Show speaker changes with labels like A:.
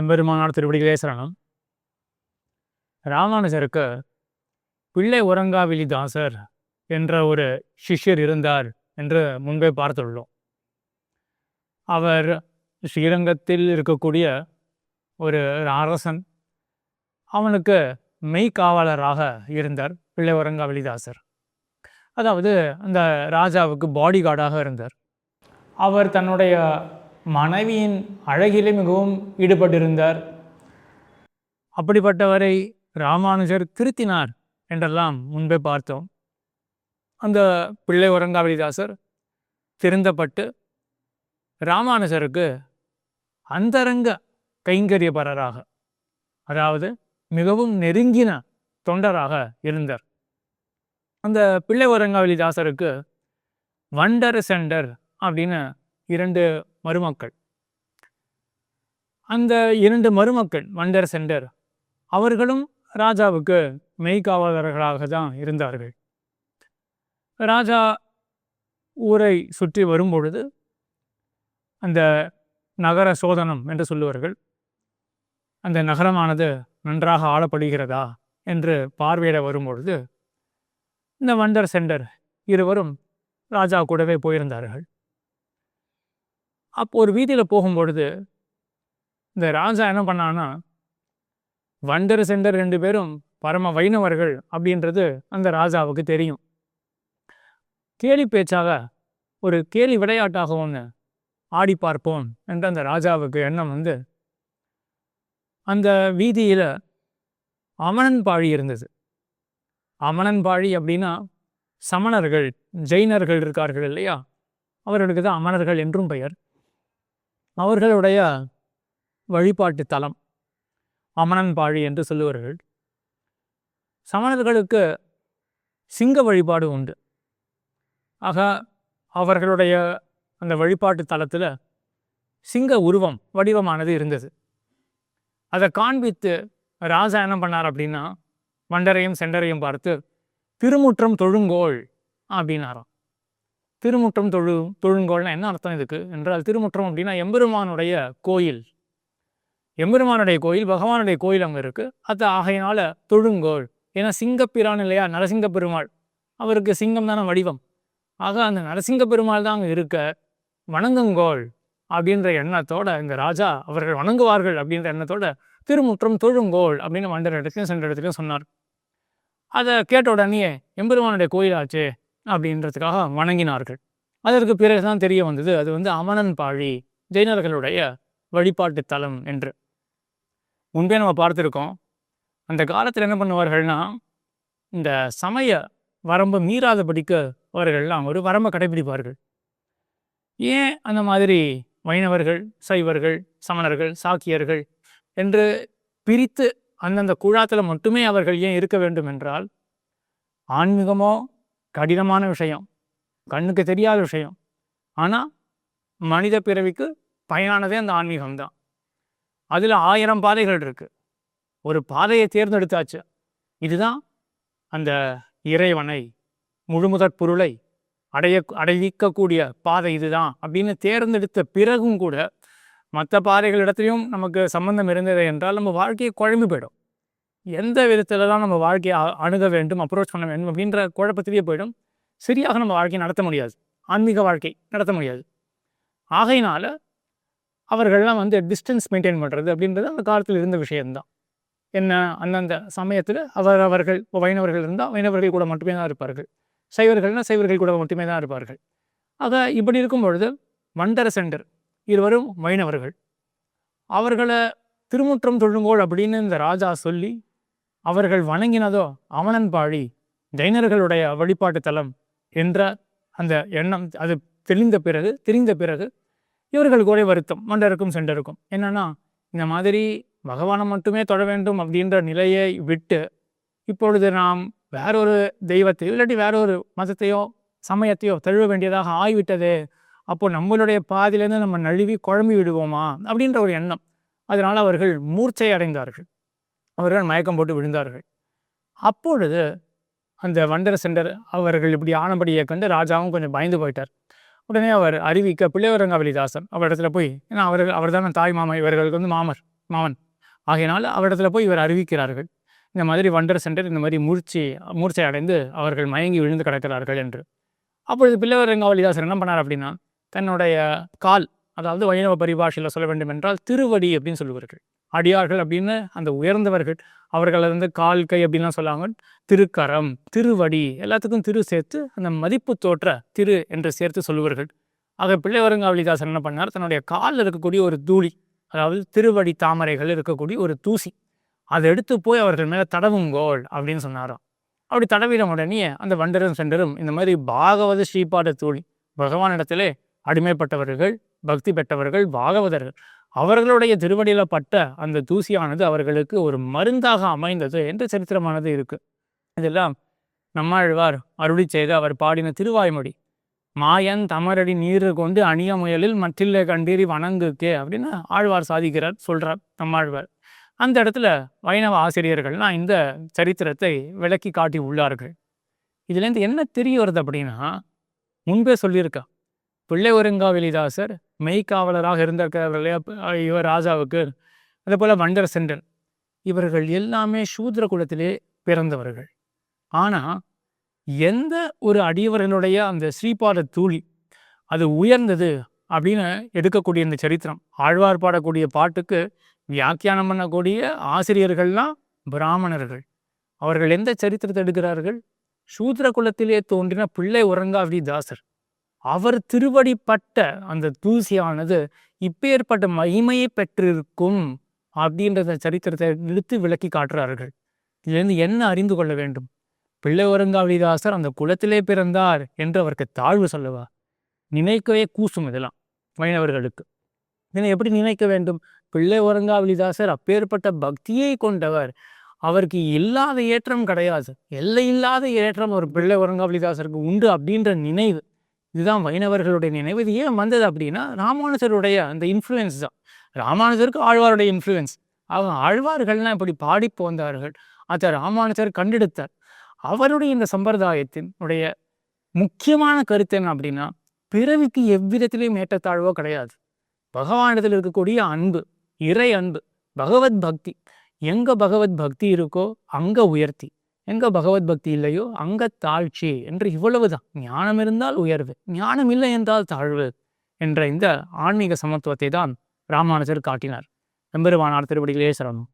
A: எம்பெருமானார் திருவடிகளே சரணம். ராமானுஜருக்கு பிள்ளை உறங்காவிலி தாசர் என்ற ஒரு சிஷ்யர் இருந்தார் என்று முன்பே பார்த்துள்ளோம். அவர் ஸ்ரீரங்கத்தில் இருக்கக்கூடிய ஒரு அரசன், அவனுக்கு மெய்காவலராக இருந்தார் பிள்ளை உறங்காவிலி தாசர். அதாவது அந்த ராஜாவுக்கு பாடி கார்டாக இருந்தார். அவர் தன்னுடைய மனைவியின் அழகிலே மிகவும் ஈடுபட்டிருந்தார். அப்படிப்பட்டவரை ராமானுஜர் திருத்தினார் என்றெல்லாம் முன்பே பார்த்தோம். அந்த பிள்ளை உறங்காவிலிதாசர் திருந்தப்பட்டு ராமானுஜருக்கு அந்தரங்க கைங்கரியபரராக, அதாவது மிகவும் நெருங்கின தொண்டராக இருந்தார். அந்த பிள்ளை உறங்காவிலிதாசருக்கு வண்டர் செண்டர் அப்படின்னு 2 மருமக்கள். அந்த 2 மருமக்கள் வண்டர் செண்டர் அவர்களும் ராஜாவுக்கு மெய்காவலர்களாக தான் இருந்தார்கள். ராஜா ஊரை சுற்றி வரும்பொழுது அந்த நகர சோதனம் என்று சொல்லுவார்கள். அந்த நகரமானது நன்றாக ஆளப்படுகிறதா என்று பார்வையிட வரும்பொழுது இந்த வண்டர் செண்டர் இருவரும் ராஜா கூடவே போயிருந்தார்கள். அப்போ ஒரு வீதியில் போகும்பொழுது இந்த ராஜா என்ன பண்ணான்னா, வண்டர் செண்டர் 2 பேரும் பரம வைணவர்கள் அப்படின்றது அந்த ராஜாவுக்கு தெரியும். கேலி பேச்சாக ஒரு கேலி விளையாட்டாக ஒன்று ஆடி பார்ப்போம் என்ற அந்த ராஜாவுக்கு எண்ணம் வந்து, அந்த வீதியில் அமணன்பாழி இருந்தது. அமணன்பாழி அப்படின்னா சமணர்கள், ஜெயினர்கள் இருக்கார்கள் இல்லையா, அவர்களுக்கு தான் அமணர்கள் என்றும் பெயர். அவர்களுடைய வழிபாட்டு தலம் அமணன்பாழி என்று சொல்லுவார்கள். சமணர்களுக்கு சிங்க வழிபாடு உண்டு. ஆக அவர்களுடைய அந்த வழிபாட்டு தலத்தில் சிங்க உருவம் வடிவமானது இருந்தது. அதை காண்பித்து ராஜா என்ன பண்ணார் அப்படின்னா, வண்டரையும் செண்டரையும் பார்த்து திருமுற்றம் தொழுங்கோள் அப்படின்னாராம். திருமுற்றம் தொழுங்கோள்னா என்ன அர்த்தம் இதுக்கு என்றால், திருமுற்றம் அப்படின்னா எம்பெருமானுடைய கோயில். எம்பெருமானுடைய கோயில், பகவானுடைய கோயில் அங்கே இருக்கு. அது ஆகையினால தொழுங்கோள். ஏன்னா சிங்கப்பிரான் இல்லையா, நரசிங்க பெருமாள், அவருக்கு சிங்கம் தானே வடிவம். ஆக அந்த நரசிங்க பெருமாள் தான் அங்கே இருக்க, வணங்குங்கோள் அப்படின்ற எண்ணத்தோட இந்த ராஜா அவர்கள் வணங்குவார்கள் அப்படின்ற எண்ணத்தோட திருமுற்றம் தொழுங்கோள் அப்படின்னு வண்டர் இடத்துலையும் சென்ற இடத்துலையும் சொன்னார். அதை கேட்ட உடனே எம்பெருமானுடைய கோயிலாச்சே அப்படின்றதுக்காக வணங்கினார்கள். அதற்கு பிறகுதான் தெரிய வந்தது அது வந்து அமணன்பாழி, ஜெயினர்களுடைய வழிபாட்டு தலம் என்று. முன்பே நம்ம பார்த்துருக்கோம். அந்த காலத்தில் என்ன பண்ணுவார்கள்னா, இந்த சமய வரம்பு மீறாதபடிக்கு அவர்கள்லாம் ஒரு வரம்பை கடைபிடிப்பார்கள். ஏன் அந்த மாதிரி வைணவர்கள், சைவர்கள், சமணர்கள், சாக்கியர்கள் என்று பிரித்து அந்தந்த குழாத்தில் மட்டுமே அவர்கள் ஏன் இருக்க வேண்டும் என்றால், ஆன்மீகமோ கடினமான விஷயம், கண்ணுக்கு தெரியாத விஷயம். ஆனால் மனித பிறவிக்கு பயனானதே அந்த ஆன்மீகம்தான். அதில் 1000 பாதைகள் இருக்கு. ஒரு பாதையை தேர்ந்தெடுத்தாச்சு, இதுதான் அந்த இறைவனை, முழுமுதற் பொருளை அடைவிக்கக்கூடிய பாதை இதுதான் அப்படின்னு தேர்ந்தெடுத்த பிறகும் கூட மற்ற பாதைகளிடத்திலையும் நமக்கு சம்பந்தம் இருந்தது என்றால் நம்ம வாழ்க்கையை குழம்பு போயிடும். எந்த விதத்தில் தான் நம்ம வாழ்க்கையை அணுக வேண்டும், அப்ரோச் பண்ண வேண்டும் அப்படின்ற குழப்பத்திலேயே போயிடும். சரியாக நம்ம வாழ்க்கையை நடத்த முடியாது, ஆன்மீக வாழ்க்கை நடத்த முடியாது. ஆகையினால அவர்கள்லாம் வந்து டிஸ்டன்ஸ் மெயின்டைன் பண்ணுறது அப்படின்றது அந்த காலத்தில் இருந்த விஷயம்தான். என்ன, அந்தந்த சமயத்தில் அவர்கள் வைணவர்கள் இருந்தால் வைணவர்கள் கூட மட்டுமே தான் இருப்பார்கள், சைவர்கள்னால் சைவர்கள் கூட மட்டுமே தான் இருப்பார்கள். ஆக இப்படி இருக்கும் பொழுது வண்டர செண்டர் இருவரும் வைணவர்கள். அவர்களை திருமுற்றம் தொழுங்கோள் அப்படின்னு இந்த ராஜா சொல்லி அவர்கள் வணங்கினதோ அமணன்பாழி, ஜைனர்களுடைய வழிபாட்டு தலம் என்ற அந்த எண்ணம் அது தெரிந்த பிறகு இவர்களுக்கு ஒரே வருத்தம் வண்டருக்கும் செண்டருக்கும். என்னன்னா, இந்த மாதிரி பகவானை மட்டுமே தொழ வேண்டும் அப்படின்ற நிலையை விட்டு இப்பொழுது நாம் வேறொரு தெய்வத்தையோ இல்லாட்டி வேறொரு மதத்தையோ சமயத்தையோ தழுவ வேண்டியதாக ஆகிவிட்டதே, அப்போ நம்மளுடைய பாதியிலேருந்து நம்ம நழுவி குழம்பி விடுவோமா அப்படின்ற ஒரு எண்ணம். அதனால் அவர்கள் மூர்ச்சை அடைந்தார்கள், அவர்கள் மயக்கம் போட்டு விழுந்தார்கள். அப்பொழுது அந்த வண்டர செண்டர் அவர்கள் இப்படி ஆனபடியை கண்டு ராஜாவும் கொஞ்சம் பயந்து போயிட்டார். உடனே அவர் அறிவிக்க பிள்ளை உறங்காவிலிதாசன் அவரிடத்துல போய், ஏன்னா அவர் தானே தாய் மாமா, இவர்களுக்கு வந்து மாமர் மாமன். ஆகையினால் அவரிடத்துல போய் இவர் அறிவிக்கிறார்கள், இந்த மாதிரி வண்டர் சென்டர் இந்த மாதிரி மூர்ச்சை அடைந்து அவர்கள் மயங்கி விழுந்து கிடக்கிறார்கள் என்று. அப்பொழுது பிள்ளைவரங்காவலிதாசர் என்ன பண்ணார் அப்படின்னா, தன்னுடைய கால், அதாவது வைணவ பரிபாஷையில் சொல்ல வேண்டும் என்றால் திருவடி அப்படின்னு சொல்லுவார்கள். அடியார்கள் அப்படின்னு அந்த உயர்ந்தவர்கள், அவர்கள் வந்து கால் கை அப்படின்லாம் சொல்லாங்க. திருக்கரம், திருவடி, எல்லாத்துக்கும் திரு சேர்த்து அந்த மதிப்பு தோற்ற திரு என்று சேர்த்து சொல்லுவார்கள். ஆக பிள்ளைவரங்காவலிதாசர் என்ன பண்ணார், தன்னுடைய காலில் இருக்கக்கூடிய ஒரு தூளி, அதாவது திருவடி தாமரைகள் இருக்கக்கூடிய ஒரு தூசி, அதை எடுத்து போய் அவர்கள் மேலே தடவுங்கோள் அப்படின்னு சொன்னாராம். அப்படி தடவிட உடனே அந்த வண்டரும் சென்றரும் இந்த மாதிரி பாகவத ஸ்ரீபாத தூளி, பகவானிடத்திலே அடிமைப்பட்டவர்கள், பக்தி பெற்றவர்கள், பாகவதர்கள், அவர்களுடைய திருவடியில் பட்ட அந்த தூசியானது அவர்களுக்கு ஒரு மருந்தாக அமைந்தது என்று சரித்திரமானது இருக்கு. இதெல்லாம் நம்மாழ்வார் அருளி செய்து அவர் பாடின திருவாய்மொழி. மாயன் தமரடி நீரு கொண்டு அணிய முயலில் மற்றில்லை கண்டீரி வணங்குக்கே அப்படின்னு ஆழ்வார் சாதிக்கிறார், சொல்றார் நம்மாழ்வார். அந்த இடத்துல வைணவ ஆசிரியர்கள்லாம் இந்த சரித்திரத்தை விளக்கி காட்டி உள்ளார்கள். இதுலேருந்து என்ன தெரிய வருது அப்படின்னா, முன்பே சொல்லியிருக்கா, பிள்ளைவரங்காவலிதாசர் மெய்க்காவலராக இருந்திருக்கிறார் இவர் ராஜாவுக்கு. அதே போல வண்டர் சென்டர், இவர்கள் எல்லாமே சூத்ர குலத்திலே பிறந்தவர்கள். ஆனால் எந்த ஒரு அடியவர்களுடைய அந்த ஸ்ரீபாத தூளி அது உயர்ந்தது அப்படின்னு எடுக்கக்கூடிய இந்த சரித்திரம், ஆழ்வார் பாடக்கூடிய பாட்டுக்கு வியாக்கியானம் பண்ணக்கூடிய ஆசிரியர்கள்லாம் பிராமணர்கள். அவர்கள் எந்த சரித்திரத்தை எடுக்கிறார்கள்? சூத்ர குலத்திலே தோன்றின பிள்ளைவரங்காவலிதாசர், அவர் திருவடிப்பட்ட அந்த தூசியானது இப்பேற்பட்ட மகிமையை பெற்றிருக்கும் அப்படின்ற சரித்திரத்தை எடுத்து விளக்கி காட்டுறார்கள். இதுலேருந்து என்ன அறிந்து கொள்ள வேண்டும்? பிள்ளைவரங்காவலிதாசர் அந்த குலத்திலே பிறந்தார் என்று அவருக்கு தாழ்வு சொல்லவா? நினைக்கவே கூசும் இதெல்லாம் வைணவர்களுக்கு. இதனை எப்படி நினைக்க வேண்டும்? பிள்ளைவரங்காவலிதாசர் அப்பேற்பட்ட பக்தியை கொண்டவர், அவருக்கு இல்லாத ஏற்றம் கிடையாது, எல்லையில்லாத ஏற்றம் ஒரு பிள்ளைவரங்காவலிதாசருக்கு உண்டு அப்படின்ற நினைவு, இதுதான் வைணவர்களுடைய நினைவு. இது ஏன் வந்தது அப்படின்னா, ராமானுஜருடைய அந்த இன்ஃப்ளூயன்ஸ் தான். ராமானுஜருக்கு ஆழ்வாருடைய இன்ஃப்ளூயன்ஸ். அவங்க ஆழ்வார்கள்லாம் இப்படி பாடி போந்தார்கள், அதை ராமானுஜர் கண்டெடுத்தார். அவருடைய இந்த சம்பிரதாயத்தினுடைய முக்கியமான கருத்து என்ன அப்படின்னா, பிறவிக்கு எவ்விதத்திலையும் ஏற்றத்தாழ்வோ கிடையாது. பகவானிடத்தில் இருக்கக்கூடிய அன்பு, இறை அன்பு, பகவத் பக்தி. எங்க பகவத் பக்தி இருக்கோ அங்க உயர்த்தி, எங்க பகவத் பக்தி இல்லையோ அங்க தாழ்ச்சி என்று இவ்வளவுதான். ஞானம் இருந்தால் உயர்வு, ஞானம் இல்லை என்றால் தாழ்வு என்ற இந்த ஆன்மீக சமத்துவத்தை தான் ராமானுஜர் காட்டினார். எம்பெருமானார் திருவடிகளே சரணம்.